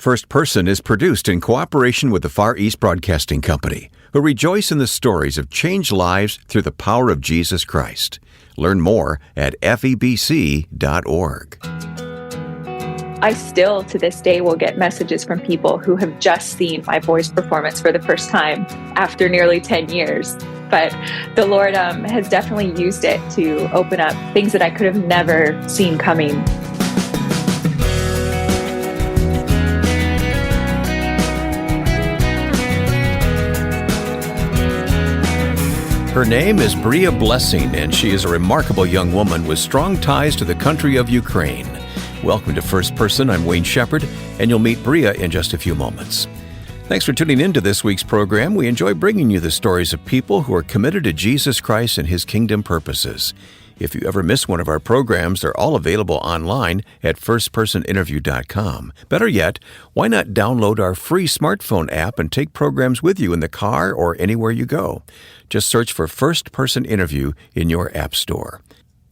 First Person is produced in cooperation with the Far East Broadcasting Company, who rejoice in the stories of changed lives through the power of Jesus Christ. Learn more at FEBC.org. I still, to this day, will get messages from people who have just seen my voice performance for the first time after nearly 10 years. But the Lord has definitely used it to open up things that I could have never seen coming. Her name is Bria Blessing, and she is a remarkable young woman with strong ties to the country of Ukraine. Welcome to First Person. I'm Wayne Shepherd, and you'll meet Bria in just a few moments. Thanks for tuning in to this week's program. We enjoy bringing you the stories of people who are committed to Jesus Christ and His kingdom purposes. If you ever miss one of our programs, they're all available online at firstpersoninterview.com. Better yet, why not download our free smartphone app and take programs with you in the car or anywhere you go? Just search for First Person Interview in your app store.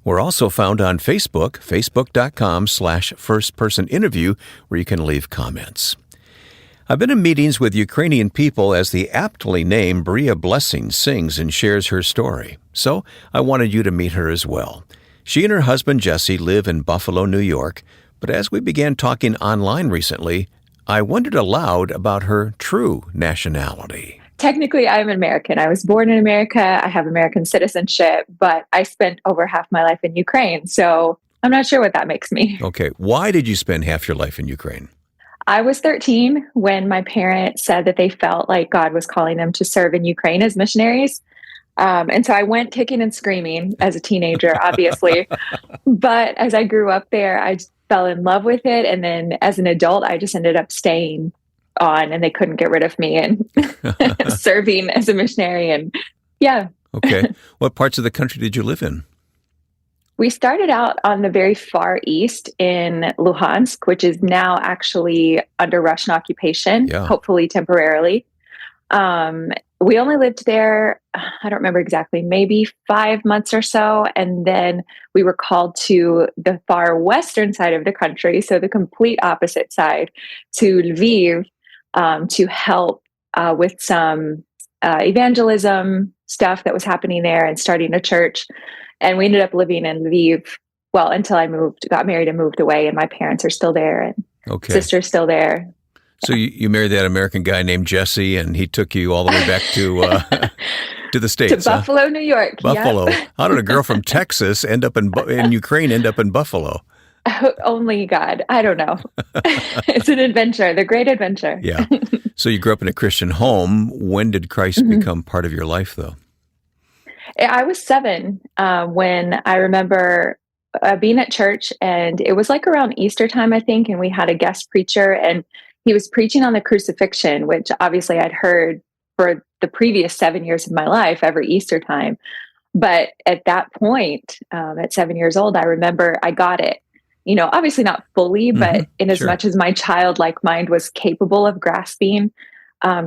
We're also found on Facebook, facebook.com/firstpersoninterview, where you can leave comments. I've been in meetings with Ukrainian people as the aptly named Bria Blessing sings and shares her story. So I wanted you to meet her as well. She and her husband Jesse live in Buffalo, New York, but as we began talking online recently, I wondered aloud about her true nationality. Technically, I'm an American. I was born in America. I have American citizenship, but I spent over half my life in Ukraine, so I'm not sure what that makes me. Okay, why did you spend half your life in Ukraine? I was 13 when my parents said that they felt like God was calling them to serve in Ukraine as missionaries. And so I went kicking and screaming as a teenager, obviously. But as I grew up there, I just fell in love with it. And then as an adult, I just ended up staying on, and they couldn't get rid of me and serving as a missionary. And yeah. Okay. What parts of the country did you live in? We started out on the very far east in Luhansk, which is now actually under Russian occupation, hopefully temporarily. We only lived there, I don't remember exactly, maybe 5 months or so. And then we were called to the far western side of the country, so the complete opposite side, to Lviv, to help with some evangelism stuff that was happening there and starting a church. And we ended up living in Lviv, well, until I got married and moved away, and my parents are still there, and sister's still there. So you married that American guy named Jesse, and he took you all the way back to to the States. To Buffalo, New York. Buffalo. Yep. How did a girl from Texas end up in Ukraine, end up in Buffalo? Only God. I don't know. It's an adventure, the great adventure. Yeah. So you grew up in a Christian home. When did Christ become part of your life, though? I was 7 when I remember being at church, and it was like around Easter time, I think, and we had a guest preacher, and he was preaching on the crucifixion, which obviously I'd heard for the previous 7 years of my life every Easter time. But at that point, at 7 years old, I remember I got it. You know, obviously not fully, but in as much as my childlike mind was capable of grasping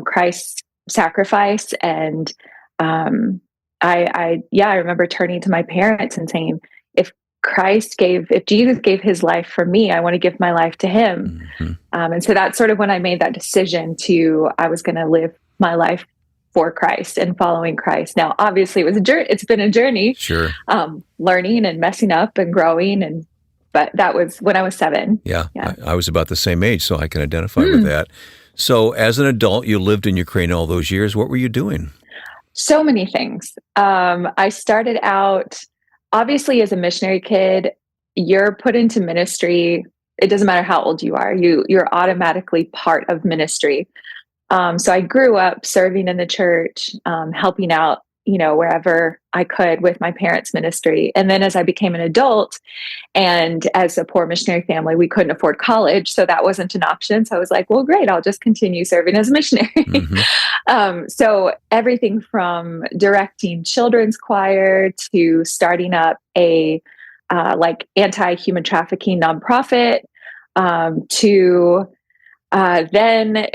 Christ's sacrifice. And I remember turning to my parents and saying, if Jesus gave his life for me, I want to give my life to him. And so that's sort of when I made that decision I was going to live my life for Christ and following Christ. Now, obviously it was it's been a journey, learning and messing up and growing. But that was when I was 7. Yeah. I was about the same age, so I can identify with that. So as an adult, you lived in Ukraine all those years. What were you doing? So many things. I started out, obviously, as a missionary kid. You're put into ministry. It doesn't matter how old you are. You're automatically part of ministry. So I grew up serving in the church, helping out, wherever I could with my parents' ministry. And then as I became an adult, and as a poor missionary family, we couldn't afford college, so that wasn't an option. So I was like, well, great, I'll just continue serving as a missionary. So everything from directing children's choir to starting up a anti-human trafficking nonprofit, to then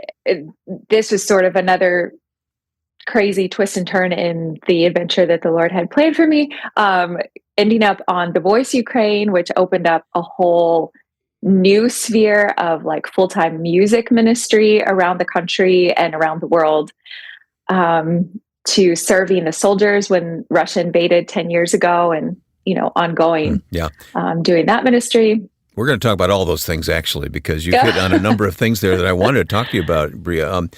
this was sort of another crazy twist and turn in the adventure that the Lord had planned for me, ending up on The Voice Ukraine, which opened up a whole new sphere of like full-time music ministry around the country and around the world, to serving the soldiers when Russia invaded 10 years ago, and, ongoing, doing that ministry. We're going to talk about all those things, actually, because you hit on a number of things there that I wanted to talk to you about, Bria.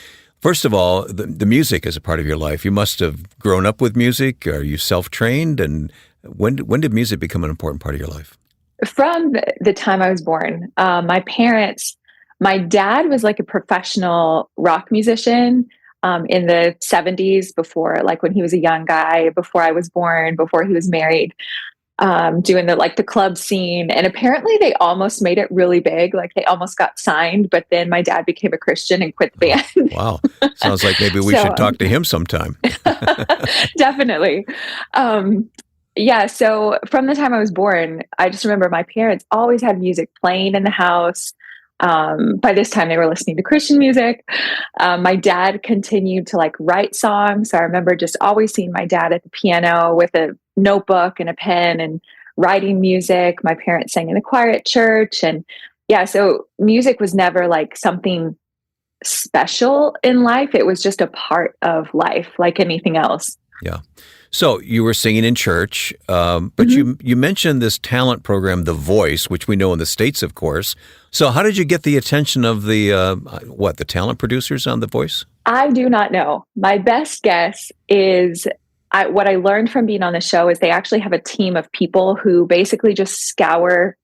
First of all, the music is a part of your life. You must have grown up with music. Are you self-trained? And when did music become an important part of your life? From the time I was born. My dad was like a professional rock musician in the 70s, before, like when he was a young guy, before I was born, before he was married, doing the club scene. And apparently they almost made it really big. Like they almost got signed, but then my dad became a Christian and quit the band. Wow. Sounds like maybe we should talk to him sometime. Definitely. Yeah. So from the time I was born, I just remember my parents always had music playing in the house. By this time they were listening to Christian music. My dad continued to write songs. So I remember just always seeing my dad at the piano with a notebook and a pen and writing music. My parents sang in the choir at church. And yeah, so music was never something special in life. It was just a part of life, like anything else. Yeah. So you were singing in church, but you mentioned this talent program, The Voice, which we know in the States, of course. So how did you get the attention of the talent producers on The Voice? I do not know. My best guess is what I learned from being on the show is they actually have a team of people who basically just scour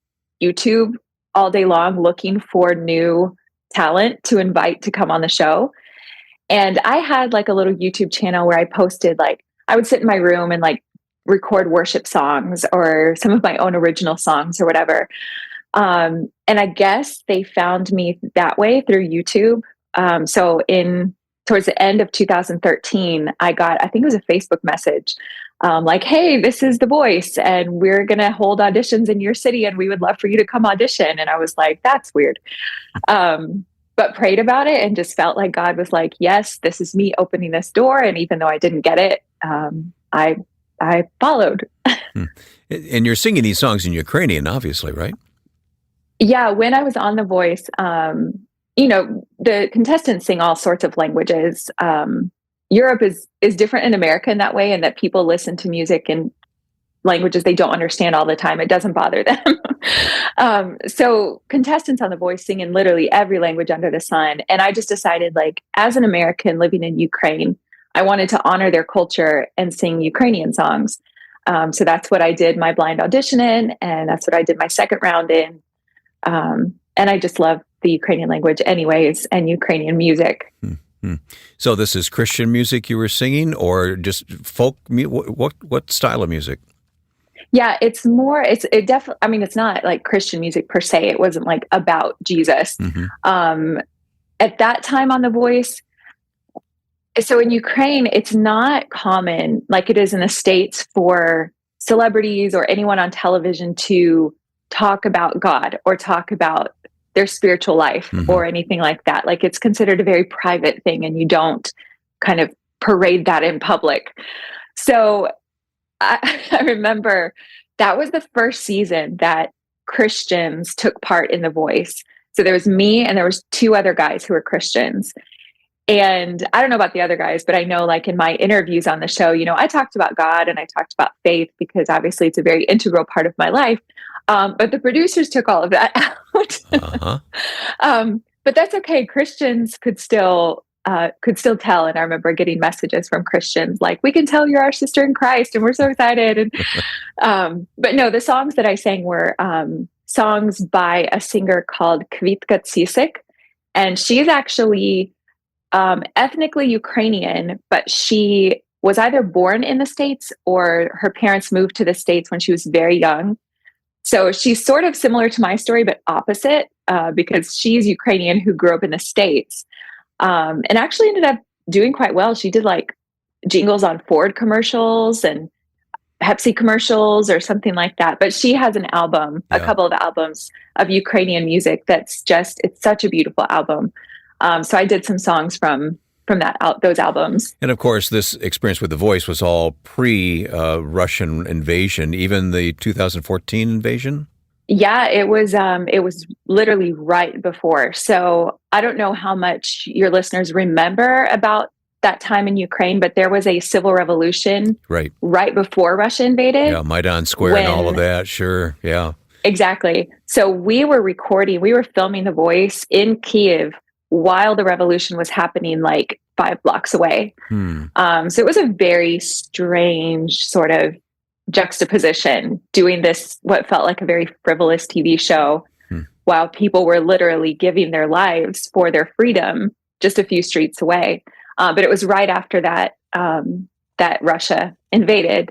YouTube all day long looking for new talent to invite to come on the show. And I had a little YouTube channel where I posted I would sit in my room and record worship songs or some of my own original songs or whatever. And I guess they found me that way through YouTube. So towards the end of 2013, I think it was a Facebook message, hey, this is The Voice and we're going to hold auditions in your city and we would love for you to come audition. And I was like, that's weird. But prayed about it and just felt like God was like, yes, this is me opening this door. And even though I didn't get it, I followed. And you're singing these songs in Ukrainian, obviously, right? Yeah. When I was on The Voice, the contestants sing all sorts of languages. Europe is different in America in that way, and that people listen to music in languages they don't understand all the time. It doesn't bother them. So contestants on The Voice sing in literally every language under the sun. And I just decided, as an American living in Ukraine, I wanted to honor their culture and sing Ukrainian songs. So that's what I did my blind audition in, and that's what I did my second round in. And I just love the Ukrainian language anyways, and Ukrainian music. Mm-hmm. So this is Christian music you were singing, or just folk? What style of music? Yeah, it's definitely, it's not Christian music per se. It wasn't about Jesus. Mm-hmm. At that time on The Voice, so in Ukraine, it's not common like it is in the States for celebrities or anyone on television to talk about God or talk about their spiritual life or anything like that. It's considered a very private thing, and you don't kind of parade that in public. So I remember that was the first season that Christians took part in The Voice. So there was me and there was two other guys who were Christians. And I don't know about the other guys, but I know in my interviews on the show, I talked about God and I talked about faith because obviously it's a very integral part of my life. But the producers took all of that out. But that's okay. Christians could still tell. And I remember getting messages from Christians we can tell you're our sister in Christ and we're so excited. And but no, the songs that I sang were songs by a singer called Kvitka Tsisik. And she's actually ethnically Ukrainian, but she was either born in the States or her parents moved to the States when she was very young. So she's sort of similar to my story, but opposite, because she's Ukrainian who grew up in the States. And actually ended up doing quite well. She did jingles on Ford commercials and Pepsi commercials or something like that. But she has an album, a couple of albums of Ukrainian music it's such a beautiful album. So I did some songs from those albums. And of course, this experience with The Voice was all pre-Russian invasion, even the 2014 invasion? Yeah, it was literally right before. So I don't know how much your listeners remember about that time in Ukraine, but there was a civil revolution Right. right before Russia invaded Yeah, Maidan Square and all of when that. Sure. Yeah. exactly. So we were filming The Voice in Kiev while the revolution was happening like 5 blocks away. Hmm. So it was a very strange sort of juxtaposition doing this, what felt like a very frivolous TV show, Hmm. while people were literally giving their lives for their freedom just a few streets away. But it was right after that that Russia invaded.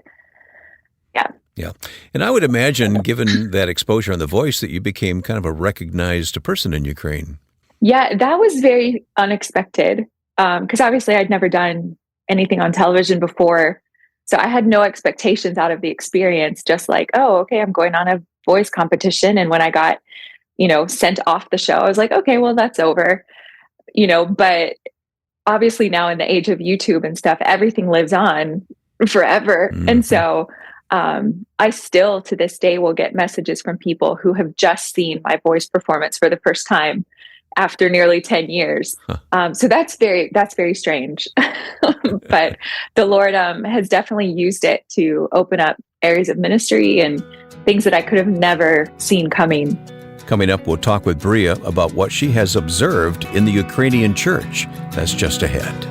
Yeah. Yeah. And I would imagine, given that exposure on The Voice, that you became kind of a recognized person in Ukraine. Yeah, that was very unexpected because obviously I'd never done anything on television before. So I had no expectations out of the experience, just like, oh, okay, I'm going on a voice competition. And when I got, sent off the show, I was like, okay, well, that's over, but obviously now in the age of YouTube and stuff, everything lives on forever. Mm-hmm. And so I still to this day will get messages from people who have just seen my voice performance for the first time after nearly 10 years. Huh. So that's very strange. But the Lord has definitely used it to open up areas of ministry and things that I could have never seen coming. Coming up, we'll talk with Bria about what she has observed in the Ukrainian church. That's just ahead.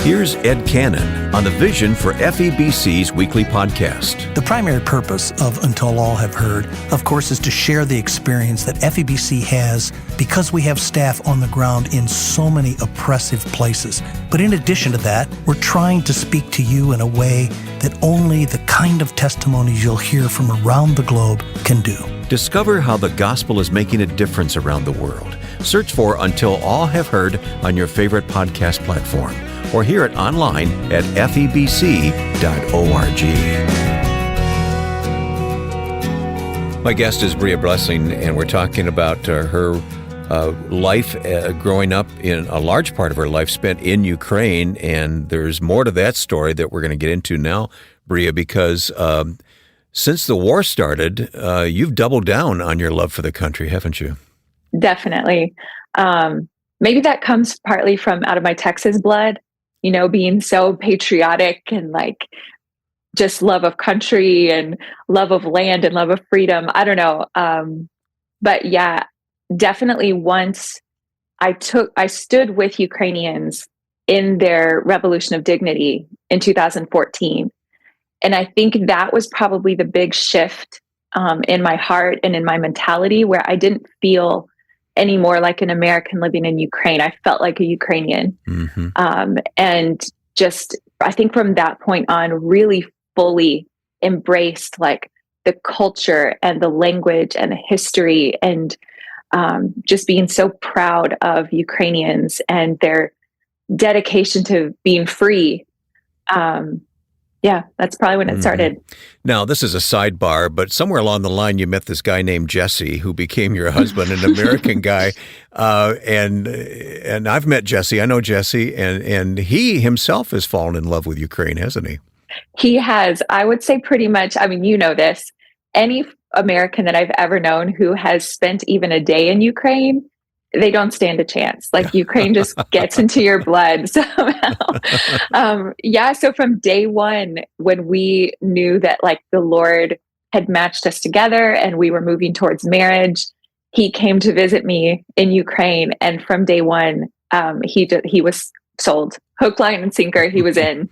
Here's Ed Cannon on the vision for FEBC's weekly podcast. The primary purpose of Until All Have Heard, of course, is to share the experience that FEBC has because we have staff on the ground in so many oppressive places. But in addition to that, we're trying to speak to you in a way that only the kind of testimonies you'll hear from around the globe can do. Discover how the gospel is making a difference around the world. Search for Until All Have Heard on your favorite podcast platform, or hear it online at febc.org. My guest is Bria Blessing, and we're talking about her life growing up, in a large part of her life spent in Ukraine, and there's more to that story that we're going to get into now, Bria, because since the war started, you've doubled down on your love for the country, haven't you? Definitely. Maybe that comes partly from out of my Texas blood, being so patriotic and like just love of country and love of land and love of freedom. I don't know. But yeah, definitely once I stood with Ukrainians in their revolution of dignity in 2014. And I think that was probably the big shift in my heart and in my mentality, where I didn't feel any more like an American living in Ukraine. I felt like a Ukrainian. Mm-hmm. And just, I think from that point on, really fully embraced like the culture and the language and the history, and just being so proud of Ukrainians and their dedication to being free. Yeah, that's probably when it started. Now, this is a sidebar, but somewhere along the line, you met this guy named Jesse, who became your husband, an American guy. And I've met Jesse. I know Jesse, and he himself has fallen in love with Ukraine, hasn't he? He has. I would say pretty much. I mean, you know this. Any American that I've ever known who has spent even a day in Ukraine, they don't stand a chance. Like Ukraine just gets into your blood somehow. So from day one, when we knew that like the Lord had matched us together and we were moving towards marriage, he came to visit me in Ukraine. And from day one, he was sold, hook, line, and sinker. He was in.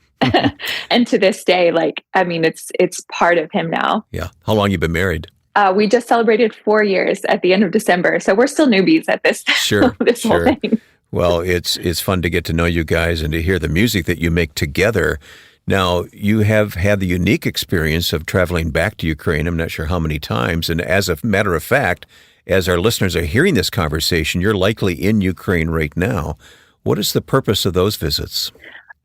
And to this day, like, I mean, it's part of him now. Yeah. How long you been married? We just celebrated 4 years at the end of December, so we're still newbies at this. Sure, this sure. whole thing. Well, it's fun to get to know you guys and to hear the music that you make together. Now, you have had the unique experience of traveling back to Ukraine. I'm not sure how many times, and as a matter of fact, as our listeners are hearing this conversation, you're likely in Ukraine right now. What is the purpose of those visits?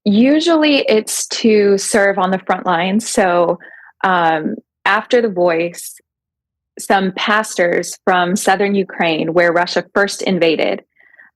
Usually, it's to serve on the front lines. So, after The Voice, some pastors from southern Ukraine, where Russia first invaded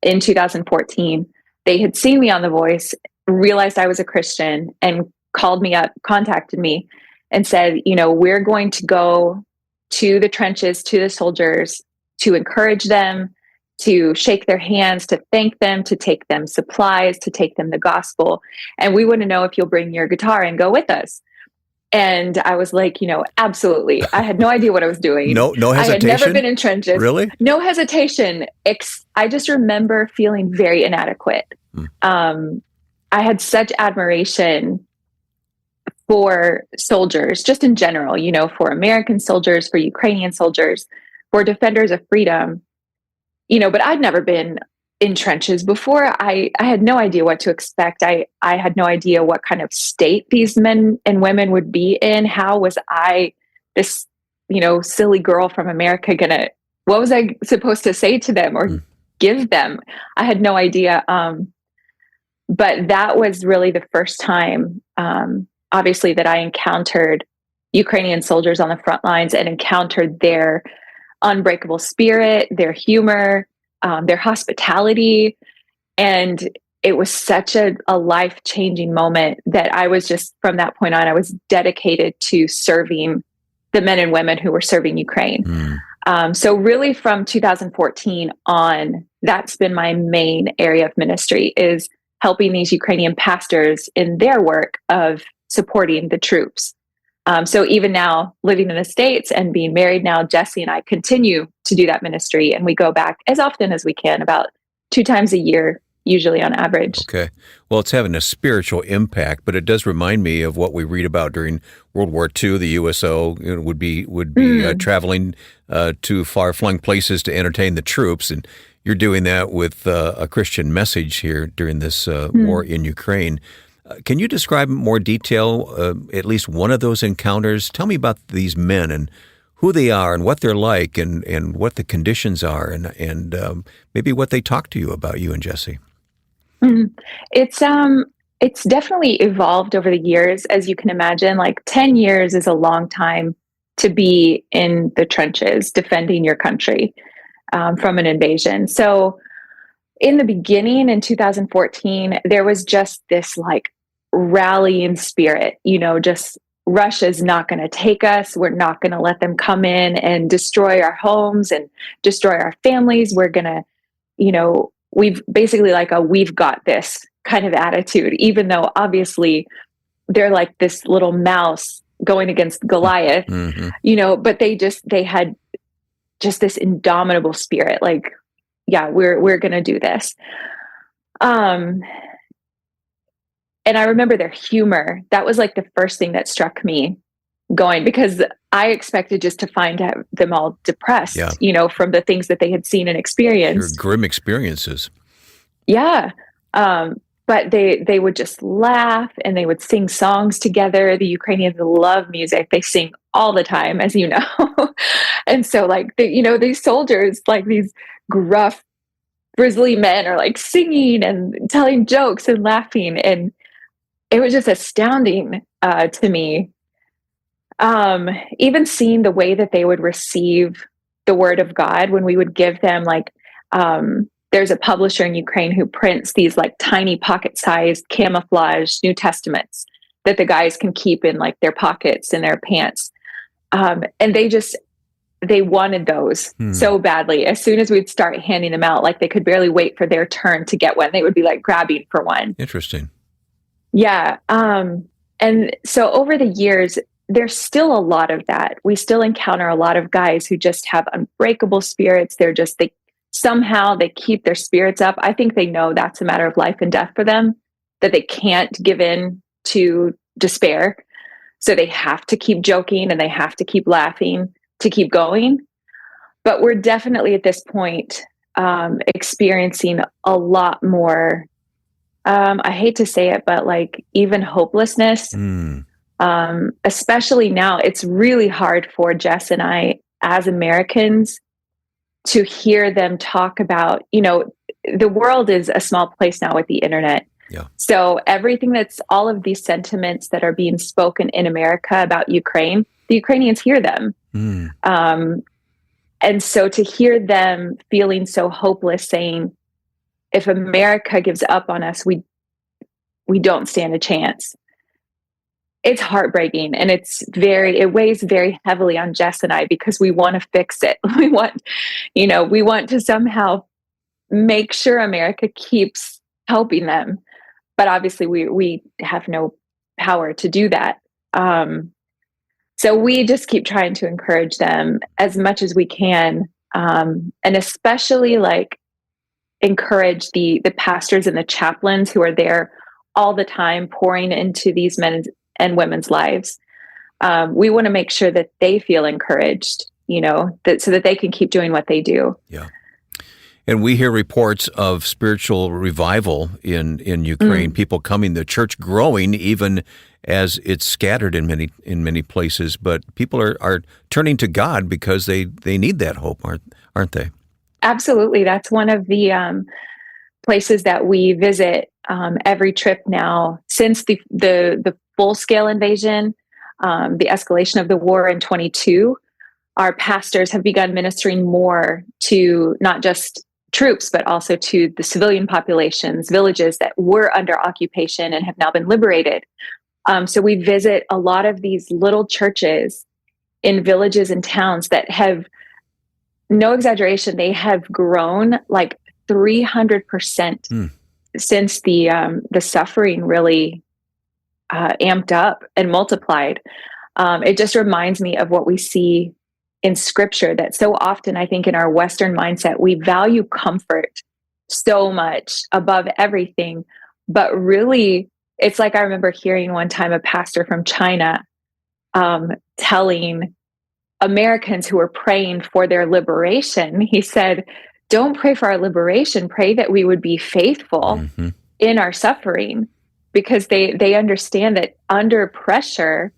in 2014, they had seen me on The Voice, realized I was a Christian, and called me up, contacted me. and said, we're going to go to the trenches, to the soldiers, to encourage them, to shake their hands, to thank them, to take them supplies, to take them the gospel. And we want to know if you'll bring your guitar and go with us. And I was like, absolutely. I had no idea what I was doing. No hesitation? I had never been in trenches. Really? No hesitation. I just remember feeling very inadequate. I had such admiration for soldiers, just in general, for American soldiers, for Ukrainian soldiers, for defenders of freedom, but I'd never been in trenches before. I had no idea what to expect. I had no idea what kind of state these men and women would be in. How was I, this, silly girl from America, what was I supposed to say to them or give them? I had no idea. But that was really the first time, obviously, that I encountered Ukrainian soldiers on the front lines and encountered their unbreakable spirit, their humor, their hospitality. And it was such a life-changing moment that I was just, from that point on, I was dedicated to serving the men and women who were serving Ukraine. So really from 2014 on, that's been my main area of ministry, is helping these Ukrainian pastors in their work of supporting the troops. So even now, living in the States and being married now, Jesse and I continue to do that ministry, and we go back as often as we can, about 2 times a year, usually on average. Okay. Well, it's having a spiritual impact, but it does remind me of what we read about during World War II. The USO would be traveling to far-flung places to entertain the troops, and you're doing that with a Christian message here during this war in Ukraine. Can you describe in more detail at least one of those encounters? Tell me about these men and who they are and what they're like and what the conditions are and maybe what they talk to you about, you and Jesse. It's definitely evolved over the years, as you can imagine. Like 10 years is a long time to be in the trenches defending your country from an invasion. So in the beginning, in 2014, there was just this like rallying spirit, just Russia's not going to take us. We're not going to let them come in and destroy our homes and destroy our families. We're going to, we've basically we've got this kind of attitude, even though obviously they're like this little mouse going against Goliath, but they had just this indomitable spirit. Like, yeah, we're going to do this. And I remember their humor. That was like the first thing that struck me going, because I expected just to find them all depressed, from the things that they had seen and experienced. Your grim experiences. Yeah. But they would just laugh and they would sing songs together. The Ukrainians love music. They sing all the time, as you know. And so these soldiers, like these gruff, grizzly men are like singing and telling jokes and laughing. And it was just astounding to me. Even seeing the way that they would receive the word of God when we would give them there's a publisher in Ukraine who prints these like tiny pocket-sized camouflage New Testaments that the guys can keep in like their pockets in their pants. And they wanted those so badly. As soon as we'd start handing them out, like they could barely wait for their turn to get one. They would be like grabbing for one. Interesting. Yeah. And so over the years, there's still a lot of that. We still encounter a lot of guys who just have unbreakable spirits. Somehow they keep their spirits up. I think they know that's a matter of life and death for them, that they can't give in to despair. So they have to keep joking and they have to keep laughing to keep going. But we're definitely at this point experiencing a lot more, I hate to say it, but like even hopelessness, especially now. It's really hard for Jess and I as Americans to hear them talk about, the world is a small place now with the internet. Yeah. So all of these sentiments that are being spoken in America about Ukraine, the Ukrainians hear them. And so to hear them feeling so hopeless, saying, if America gives up on us, we don't stand a chance. it's heartbreaking, and it weighs very heavily on Jess and I, because we want to fix it. We want to somehow make sure America keeps helping them. But obviously we have no power to do that. So we just keep trying to encourage them as much as we can. And especially encourage the pastors and the chaplains who are there all the time pouring into these men's and women's lives. We want to make sure that they feel encouraged, so that they can keep doing what they do. Yeah. And we hear reports of spiritual revival in Ukraine, people coming, the church growing, even as it's scattered in many places. But people are turning to God because they need that hope, aren't they? Absolutely. That's one of the places that we visit every trip now since the full-scale invasion, the escalation of the war in 22. Our pastors have begun ministering more to not just troops, but also to the civilian populations, villages that were under occupation and have now been liberated. So we visit a lot of these little churches in villages and towns that have, no exaggeration, they have grown 300% since the suffering really amped up and multiplied. It just reminds me of what we see in Scripture, that so often, I think, in our Western mindset, we value comfort so much above everything. But really, it's I remember hearing one time a pastor from China telling Americans who were praying for their liberation, he said, don't pray for our liberation, pray that we would be faithful in our suffering, because they understand that under pressure,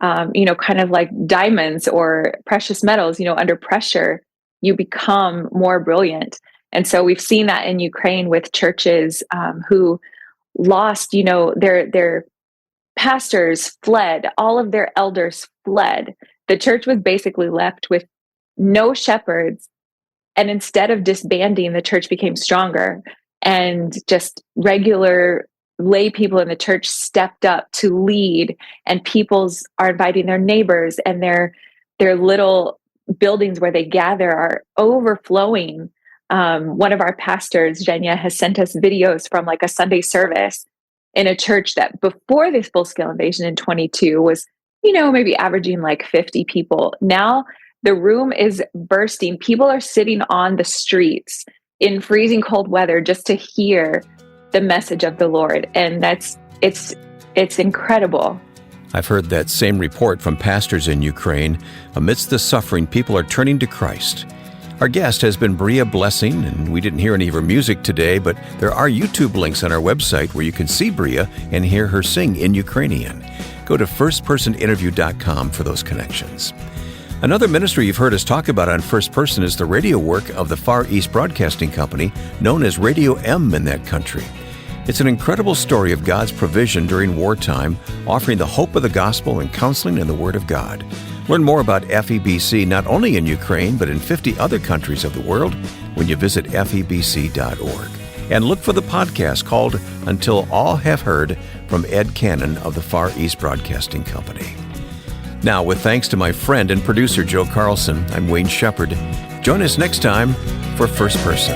kind of like diamonds or precious metals, under pressure, you become more brilliant. And so we've seen that in Ukraine with churches who lost, their pastors fled, all of their elders fled. The church was basically left with no shepherds. And instead of disbanding, the church became stronger, and just regular lay people in the church stepped up to lead, and peoples are inviting their neighbors, and their little buildings where they gather are overflowing. One of our pastors, Zhenya, has sent us videos from a Sunday service in a church that before this full-scale invasion in 22 was, maybe averaging 50 people. Now the room is bursting. People are sitting on the streets in freezing cold weather just to hear the message of the Lord. And it's incredible. I've heard that same report from pastors in Ukraine. Amidst the suffering, people are turning to Christ. Our guest has been Bria Blessing, and we didn't hear any of her music today, but there are YouTube links on our website where you can see Bria and hear her sing in Ukrainian. Go to firstpersoninterview.com for those connections. Another ministry you've heard us talk about on First Person is the radio work of the Far East Broadcasting Company, known as Radio M in that country. It's an incredible story of God's provision during wartime, offering the hope of the gospel and counseling in the Word of God. Learn more about FEBC not only in Ukraine, but in 50 other countries of the world when you visit FEBC.org. And look for the podcast called Until All Have Heard from Ed Cannon of the Far East Broadcasting Company. Now, with thanks to my friend and producer Joe Carlson, I'm Wayne Shepherd. Join us next time for First Person.